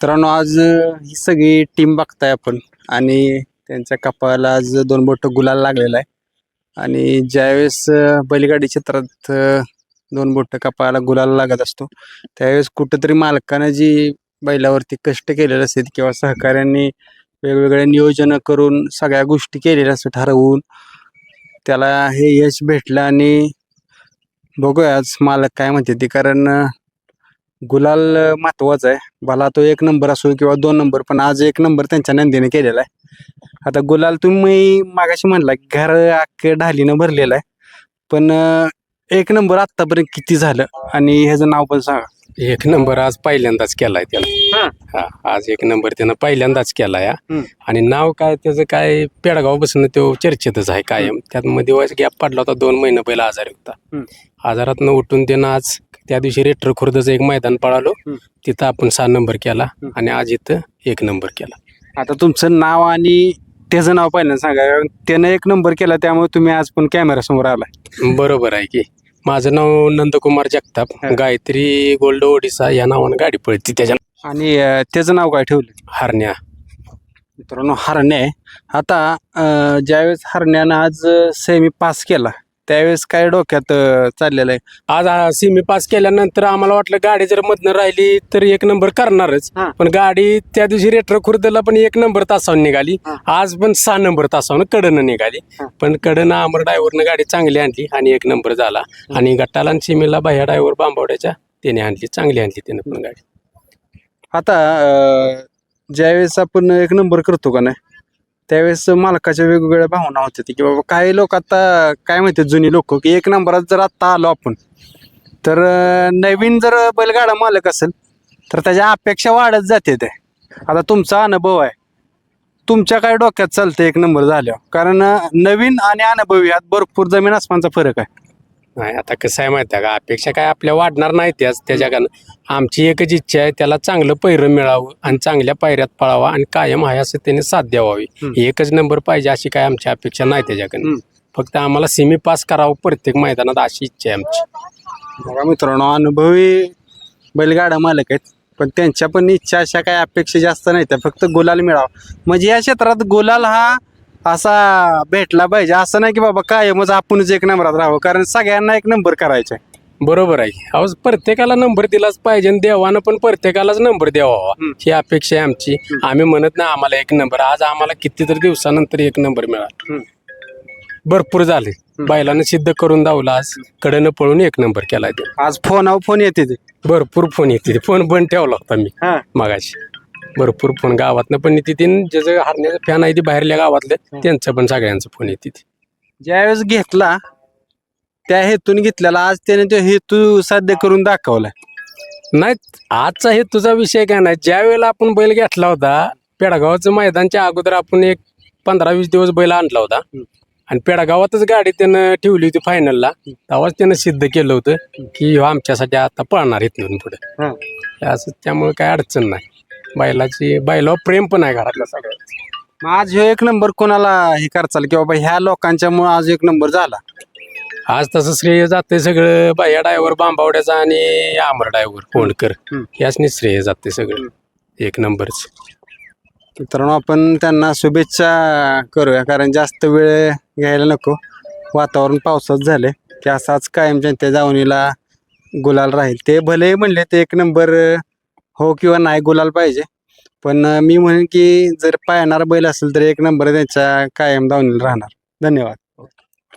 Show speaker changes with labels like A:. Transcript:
A: मित्रांनो आज ही सगळी टीम बघताय आपण आणि त्यांच्या कपाळाला आज 2 बोटं गुलाल लागलेला आहे आणि ज्यावेळेस बैलगाडी क्षेत्रात 2 बोटं कपाळाला गुलाल लागत असतो त्यावेळेस कुठंतरी मालकानं जी बैलावरती कष्ट केलेले असतात किंवा सहकाऱ्यांनी वेगवेगळे नियोजन करून सगळ्या गोष्टी केलेल्या असतात ठरवून त्याला हे यश भेटलं आणि बघूया आज मालक काय म्हणते ते कारण गुलाल महत्वाचा आहे भला तो 1 नंबर असो किंवा 2 नंबर पण आज 1 नंबर त्यांच्या नंदीने केलेला आहे आता गुलाल तुम्ही मागाशी म्हणला घर अख्खं ढालीनं भरलेलं आहे पण 1 नंबर आतापर्यंत किती झालं आणि ह्याचं नाव पण सांगा
B: 1 नंबर आज पहिल्यांदाच केलाय त्याला. हा आज 1 नंबर त्यानं पहिल्यांदाच केलाय आणि नाव काय त्याचं काय पेडगाव बसून तो चर्चेतच आहे कायम त्यात मध्ये वयस गॅप पडला होता 2 महिने पहिला आजारी होता आजारातनं उठून त्यानं आज त्या दिवशी रेटर खुर्दचं एक मैदान पळालो तिथं आपण 6 नंबर केला आणि आज इथं 1 नंबर केला.
A: आता तुमचं नाव आणि त्याचं नाव पहिल्यांदा सांगा त्यानं 1 नंबर केला त्यामुळे तुम्ही आज पण कॅमेरा समोर आलाय.
B: बरोबर आहे की माझं नाव नंदकुमार जगताप गायत्री गोल्ड ओडिसा या नावानं गाडी पळती त्याच्या
A: आणि त्याचं नाव काय ठेवलं
B: हरण्या.
A: मित्रांनो हरण्या आता ज्यावेळेस हरण्यानं आज सेमी पास केला त्यावेळेस काय डोक्यात चाललेलं आहे
B: आज सेमी पास केल्यानंतर आम्हाला वाटलं गाडी जर मधनं राहिली तर 1 नंबर करणारच पण गाडी त्या दिवशी रेटर खुर्दला पण 1 नंबर तासावून निघाली आज पण 6 नंबर तासावून कडनं निघाली पण कडनं अमर ड्रायव्हरनं गाडी चांगली आणली आणि 1 नंबर झाला आणि गट्टाला आणि सीमेला बाह्या ड्रायव्हर बांबवड्याच्या त्याने आणली चांगली आणली त्याने पण गाडी.
A: आता ज्यावेळेस आपण 1 नंबर करतो का नाही त्यावेळेस मालकाच्या वेगवेगळ्या भावना होत्या की बाबा काही लोक आता काय म्हणतात जुनी लोक की 1 नंबरात जर आत्ता आलो आपण तर नवीन जर बैलगाडा मालक असेल तर त्याच्या अपेक्षा वाढत जाते ते. आता तुमचा अनुभव आहे तुमच्या काय डोक्यात चालतं 1 नंबर झाल्यावर कारण नवीन आणि अनुभवी यात भरपूर जमीन आसमानचा फरक आहे.
B: नाही आता कसं आहे माहिती आहे का अपेक्षा काय आपल्या वाढणार नाही त्याच्या कारण आमची एकच इच्छा आहे त्याला चांगलं पैरं मिळावं आणि चांगल्या पायऱ्यात पळावा आणि कायम आहे असं त्याने साथ द्यावावी 1च नंबर पाहिजे अशी काय आमची अपेक्षा नाही त्याच्याकडनं फक्त आम्हाला सेमी पास करावं प्रत्येक मैदानात अशी इच्छा आहे आमची.
A: बघा मित्रांनो अनुभवी बैलगाडा मालक आहेत पण त्यांच्या पण इच्छा अशा काय अपेक्षा जास्त नाही त्या फक्त गुलाल मिळावा म्हणजे या क्षेत्रात गुलाल हा असा भेटला पाहिजे असं नाही की बाबा कायमच आपणच 1 नंबरात राहावं कारण सगळ्यांना 1 नंबर करायचा आहे.
B: बरोबर आहे अहो प्रत्येकाला नंबर दिलाच पाहिजे आणि देवानं पण प्रत्येकालाच नंबर द्यावा ही अपेक्षा आहे आमची. आम्ही म्हणत नाही आम्हाला 1 नंबर आज आम्हाला कितीतरी दिवसानंतर 1 नंबर मिळाला भरपूर झाले बैलानं सिद्ध करून दावला आज कडनं पळून 1 नंबर केलाय ते.
A: आज फोन येते ते
B: भरपूर फोन येते फोन बंद ठेवला होता मी मगाशी भरपूर फोन गावातनं पण येते ज्याचं हरण्याचं फॅन आहे ते बाहेरल्या गावातले त्यांचं पण सगळ्यांचं फोन येते.
A: ज्यावेळेस घेतला त्या हेतून घेतलेला आज त्याने तो हेतू साध्य करून दाखवलाय.
B: नाही आजचा हेतूचा विषय काय नाही ज्या वेळेला आपण बैल घेतला होता पेडगावचं मैदानच्या अगोदर आपण एक 15-20 दिवस बैल आणला होता आणि पेडगावातच गाडी त्यानं ठेवली होती फायनलला तेव्हाच त्यानं सिद्ध केलं होतं की आमच्यासाठी आता पळणार इथून पुढे असं त्यामुळे काय अडचण नाही बैलावर प्रेम पण आहे घरातल्या सगळ्यात.
A: आज ह्यो 1 नंबर कोणाला हे करचाल की बाबा ह्या लोकांच्यामुळे आज 1 नंबर झाला.
B: आज तसं श्रेय जाते सगळं बाह्या ड्रायव्हर बांबावड्याचा आणि अमर ड्रायव्हर कोंडकर याचनी श्रेय जाते सगळं 1 नंबरच.
A: मित्रांनो आपण त्यांना शुभेच्छा करूया कारण जास्त वेळ घ्यायला नको वातावरण पावसात झाले की असाच कायम जनते जावणीला गुलाल राहील ते भले म्हणले ते 1 नंबर हो किंवा नाही गुलाल पाहिजे पण मी म्हणेन की जर पाळणारा बैल असेल तर 1 नंबर त्यांच्या कायम दावणीला राहणार. धन्यवाद.